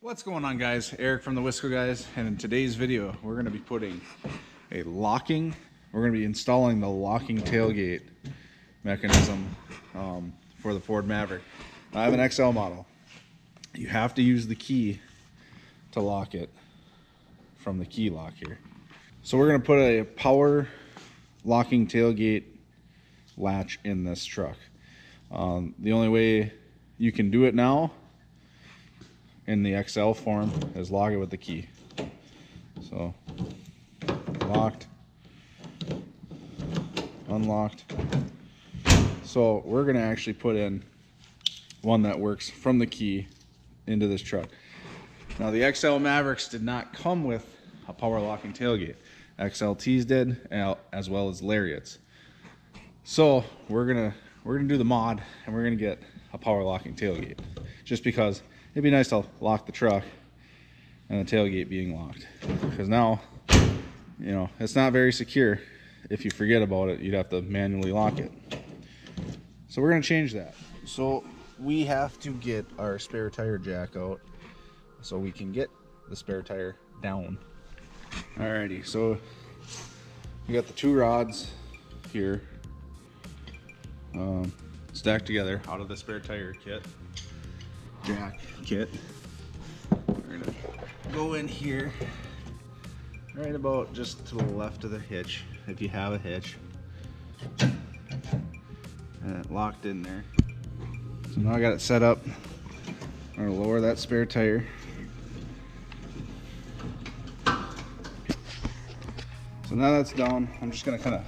What's going on, guys? Eric from TheWiscoGuyz, and in today's video we're going to be installing the locking tailgate mechanism for the Ford Maverick. I have an XL model. You have to use the key to lock it from the key lock here. So we're going to put a power locking tailgate latch in this truck. The only way you can do it now in the XL form is lock it with the key. So locked, unlocked. So we're gonna actually put in one that works from the key into this truck. Now the XL Mavericks did not come with a power locking tailgate. XLTs did, as well as Lariats. So we're gonna do the mod, and we're gonna get a power locking tailgate, just because it'd be nice to lock the truck and the tailgate being locked, because now, you know, it's not very secure. If you forget about it, you'd have to manually lock it. So we're gonna change that. So we have to get our spare tire jack out so we can get the spare tire down. Alrighty, so we got the two rods here stacked together out of the spare tire jack kit. We're gonna go in here right about just to the left of the hitch, if you have a hitch, and it locked in there. So now I got it set up. I'm gonna lower that spare tire. So now that's down, I'm just gonna kind of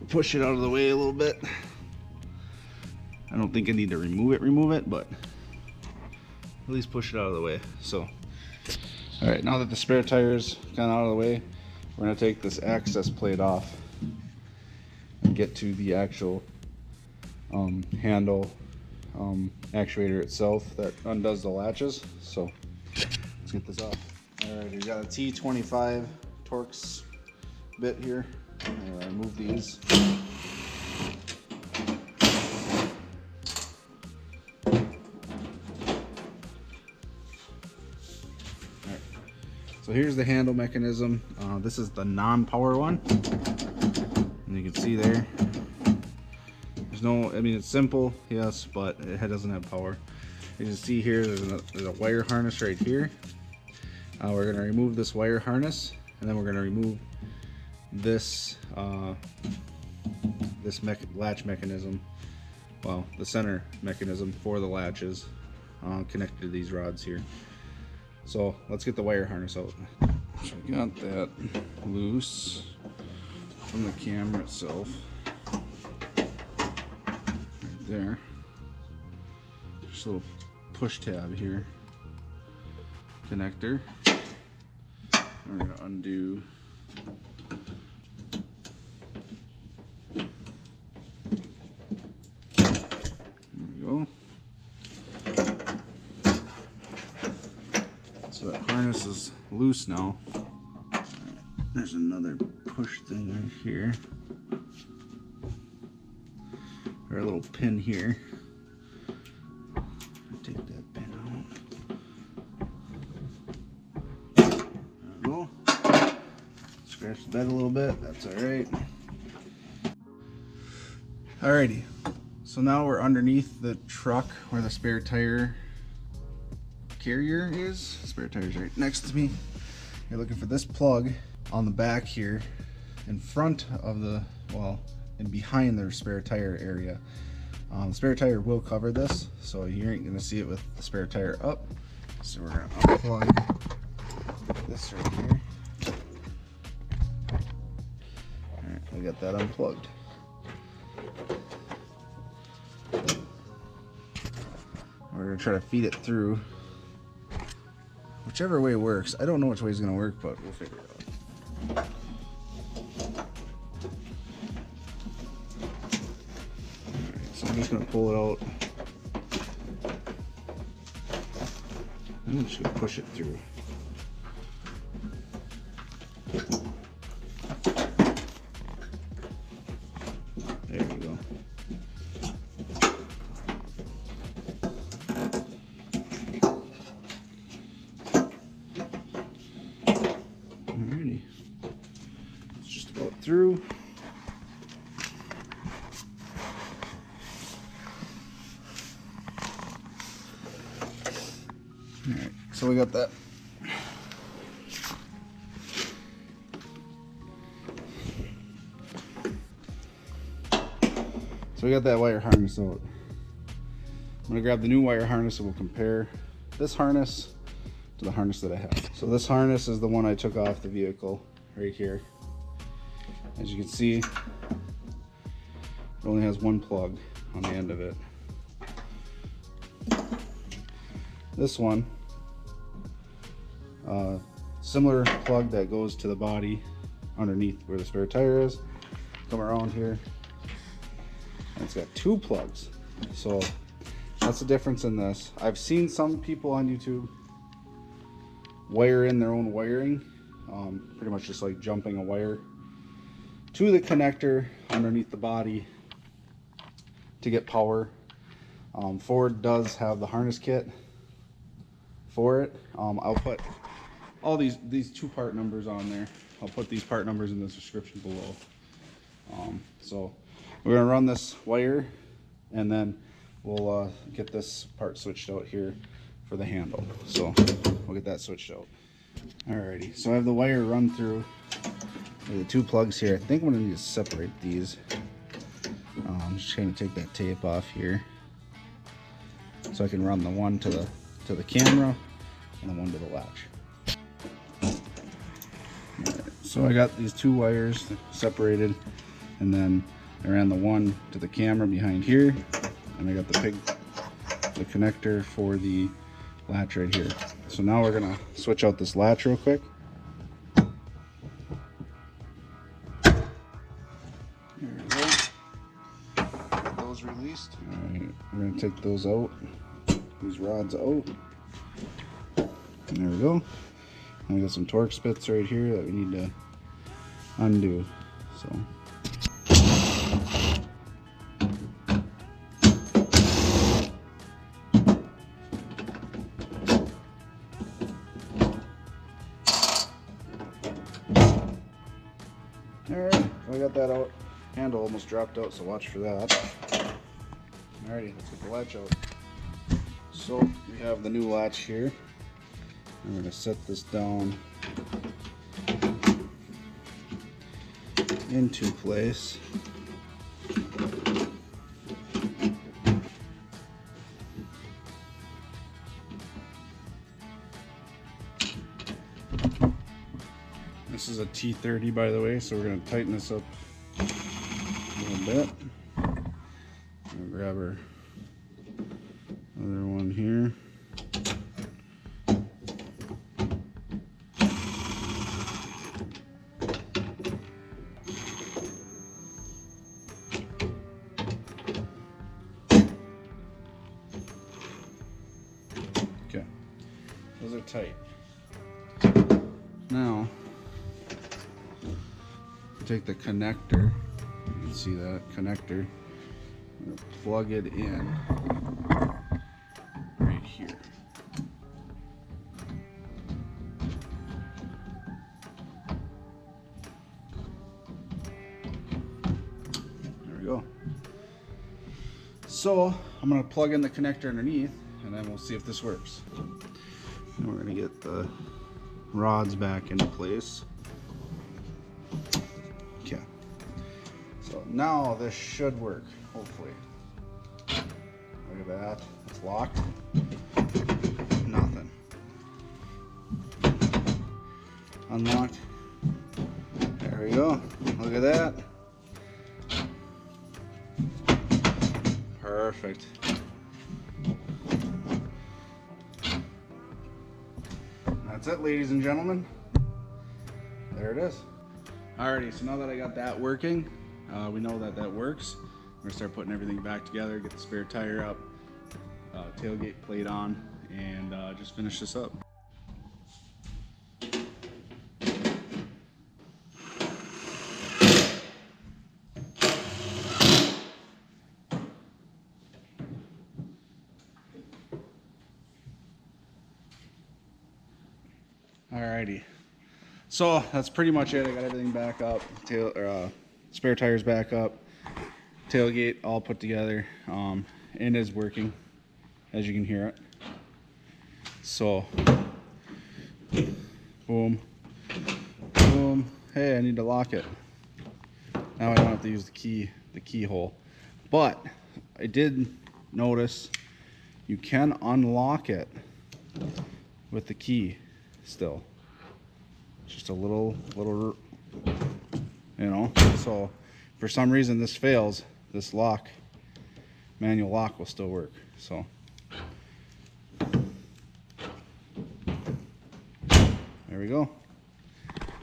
push it out of the way a little bit. I don't think I need to remove it, but at least push it out of the way. So, all right, now that the spare tire's kind of out of the way, we're gonna take this access plate off and get to the actual handle actuator itself that undoes the latches. So let's get this off. All right, we got a T25 Torx bit here. I'm gonna remove these. So here's the handle mechanism. This is the non-power one, and you can see there, there's no, I mean, it's simple, yes, but it doesn't have power. You can see here, there's a wire harness right here. We're gonna remove this wire harness, and then we're gonna remove this latch mechanism, well, the center mechanism for the latches connected to these rods here. So let's get the wire harness out. So I got that loose from the camera itself, right there. Just a little push tab here, connector. We're gonna undo. There we go. So that harness is loose now. Right, there's another push thing right here, or a little pin here. Take that pin out. There we go. Scratch the bed a little bit, that's alright. Alrighty, so now we're underneath the truck where the spare tire carrier is. Spare tire's right next to me. You're looking for this plug on the back here in front of the, well, and behind the spare tire area. The spare tire will cover this, so you ain't gonna see it with the spare tire up. So we're gonna unplug this right here. Alright, we got that unplugged. We're gonna try to feed it through. Whichever way works. I don't know which way is going to work, but we'll figure it out. Alright, so I'm just going to pull it out. I'm just going to push it through. There we go. through. Alright, so we got that. So we got that wire harness out. I'm gonna grab the new wire harness and we'll compare this harness to the harness that I have. So this harness is the one I took off the vehicle right here. As you can see, it only has one plug on the end of it. This one, similar plug that goes to the body underneath where the spare tire is. Come around here, and it's got two plugs. So that's the difference in this. I've seen some people on YouTube wire in their own wiring, pretty much just like jumping a wire to the connector underneath the body to get power. Ford does have the harness kit for it. I'll put all these two part numbers on there. I'll put these part numbers in the description below. So we're gonna run this wire and then we'll get this part switched out here for the handle. So we'll get that switched out. Alrighty, so I have the wire run through the two plugs here. I think I'm gonna need to separate these. I'm just gonna take that tape off here so I can run the one to the camera and the one to the latch. Alright, so I got these two wires separated, and then I ran the one to the camera behind here, and I got the connector for the latch right here. So now we're gonna switch out this latch real quick. There we go. Get those released. Alright, we're gonna take those out, these rods out. And there we go. And we got some torque spits right here that we need to undo. So alright, we got that out. Handle almost dropped out, so watch for that. Alrighty, let's get the latch out. So we have the new latch here. I'm going to set this down into place. This is a T30, by the way, so we're going to tighten this up a little bit. We'll grab our other one here. Okay, those are tight. Now, take the connector, you can see that connector, I'm going to plug it in right here. There we go. So I'm going to plug in the connector underneath and then we'll see if this works. And we're going to get the rods back into place. Okay, so now this should work, hopefully. Look at that, it's locked. Nothing. Unlocked. There we go, look at that. Perfect. That's it, ladies and gentlemen. There it is. Alrighty, so now that I got that working, we know that that works. We're gonna start putting everything back together, get the spare tire up, tailgate plate on, and just finish this up. Alrighty, So that's pretty much it. I got everything back up. Spare tires back up. Tailgate all put together. And is working, as you can hear it. So, boom, boom. Hey, I need to lock it. Now I don't have to use the keyhole. But I did notice you can unlock it with the key still. Just a little, you know. So for some reason this fails, this lock, manual lock will still work. So there we go.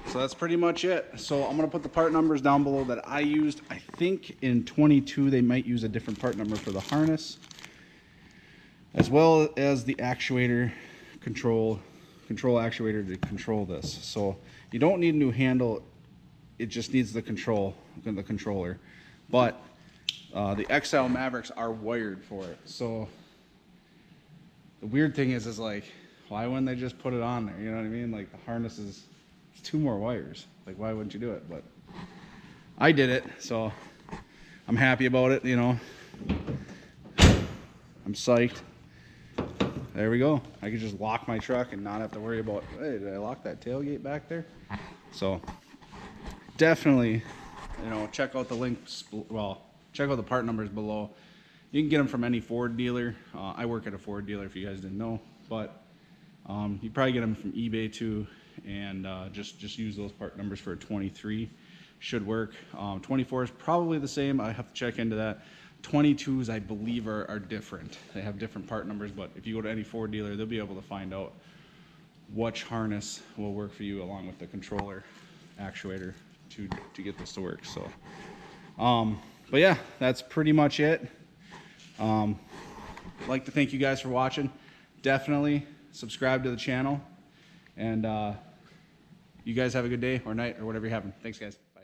So that's pretty much it. So I'm gonna put the part numbers down below that I used. I think in 22 they might use a different part number for the harness, as well as the actuator control actuator to control this. So you don't need a new handle, it just needs the controller. But the XL Mavericks are wired for it. So the weird thing is like, why wouldn't they just put it on there? You know what I mean? Like the harness is 2 more wires. Like, why wouldn't you do it? But I did it, so I'm happy about it, you know. I'm psyched. There we go. I could just lock my truck and not have to worry about, hey, did I lock that tailgate back there? So definitely, you know, check out the links, well, check out the part numbers below. You can get them from any Ford dealer. I work at a Ford dealer if you guys didn't know, but you probably get them from eBay too, and just use those part numbers for a 23. Should work. 24 is probably the same. I have to check into that. 22s, I believe, are different. They have different part numbers, but if you go to any Ford dealer, they'll be able to find out which harness will work for you along with the controller actuator to get this to work. So, but yeah, that's pretty much it. I'd like to thank you guys for watching. Definitely subscribe to the channel, and you guys have a good day or night or whatever you're having. Thanks, guys. Bye.